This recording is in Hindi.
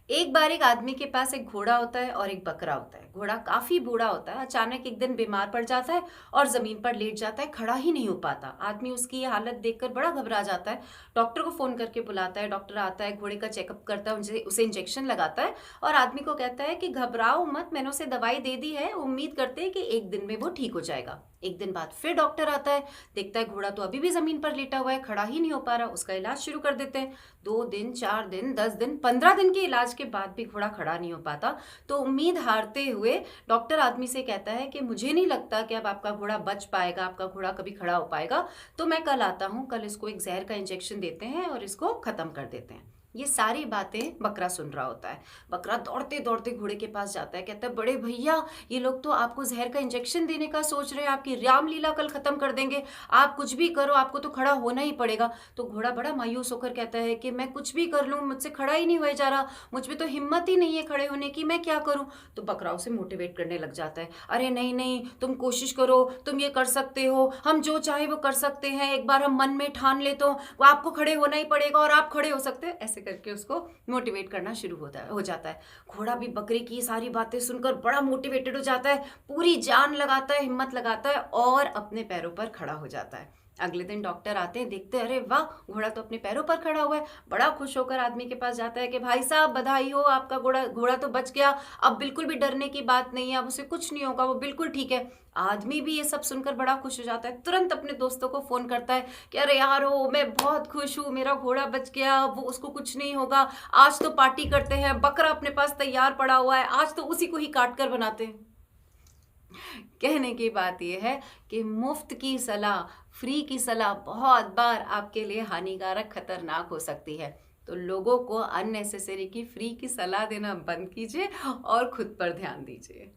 एक बार एक आदमी के पास एक घोड़ा होता है और एक बकरा होता है। घोड़ा काफी बूढ़ा होता है, अचानक एक दिन बीमार पड़ जाता है और जमीन पर लेट जाता है, खड़ा ही नहीं हो पाता। आदमी उसकी ये हालत देखकर बड़ा घबरा जाता है, डॉक्टर को फोन करके बुलाता है। डॉक्टर आता है, घोड़े का चेकअप करता है, उसे इंजेक्शन लगाता है और आदमी को कहता है कि घबराओ मत, मैंने उसे दवाई दे दी है, उम्मीद करते हैं कि एक दिन में वो ठीक हो जाएगा। एक दिन बाद फिर डॉक्टर आता है, देखता है घोड़ा तो अभी भी जमीन पर लेटा हुआ है, खड़ा ही नहीं हो पा रहा। उसका इलाज शुरू कर देते हैं। 2 दिन, 4 दिन, 10 दिन, 15 दिन के इलाज के बाद भी घोड़ा खड़ा नहीं हो पाता। तो उम्मीद हारते हुए डॉक्टर आदमी से कहता है कि मुझे नहीं लगता कि अब आपका घोड़ा बच पाएगा, आपका घोड़ा कभी खड़ा हो पाएगा। तो मैं कल आता हूँ, कल इसको एक जहर का इंजेक्शन देते हैं और इसको खत्म कर देते हैं। ये सारी बातें बकरा सुन रहा होता है। बकरा दौड़ते दौड़ते घोड़े के पास जाता है, कहता है बड़े भैया, ये लोग तो आपको जहर का इंजेक्शन देने का सोच रहे हैं, आपकी रामलीला कल खत्म कर देंगे, आप कुछ भी करो, आपको तो खड़ा होना ही पड़ेगा। तो घोड़ा बड़ा मायूस होकर कहता है कि मैं कुछ भी कर लूं, मुझसे खड़ा ही नहीं हो जा रहा, मुझ में तो हिम्मत ही नहीं है खड़े होने की, मैं क्या करूं। तो बकरा उसे मोटिवेट करने लग जाता है, अरे नहीं नहीं, तुम कोशिश करो, तुम ये कर सकते हो, हम जो चाहे वो कर सकते हैं, एक बार हम मन में ठान ले तो वो आपको खड़े होना ही पड़ेगा और आप खड़े हो सकते हैं। ऐसे करके उसको मोटिवेट करना शुरू हो जाता है। घोड़ा भी बकरे की सारी बातें सुनकर बड़ा मोटिवेटेड हो जाता है, पूरी जान लगाता है, हिम्मत लगाता है और अपने पैरों पर खड़ा हो जाता है। अगले दिन डॉक्टर आते हैं, देखते हैं अरे वाह, घोड़ा तो अपने पैरों पर खड़ा हुआ है। बड़ा खुश होकर आदमी के पास जाता है कि भाई साहब बधाई हो, आपका घोड़ा घोड़ा तो बच गया, अब बिल्कुल भी डरने की बात नहीं है, अब उसे कुछ नहीं होगा, वो बिल्कुल ठीक है। आदमी भी ये सब सुनकर बड़ा खुश हो जाता है, तुरंत अपने दोस्तों को फोन करता है कि अरे यार हो, मैं बहुत खुश हूँ, मेरा घोड़ा बच गया, वो उसको कुछ नहीं होगा, आज तो पार्टी करते हैं, बकरा अपने पास तैयार पड़ा हुआ है, आज तो उसी को ही काट कर बनाते हैं। कहने की बात यह है कि मुफ्त की सलाह, फ्री की सलाह बहुत बार आपके लिए हानिकारक, खतरनाक हो सकती है। तो लोगों को अननेसेसरी की फ्री की सलाह देना बंद कीजिए और खुद पर ध्यान दीजिए।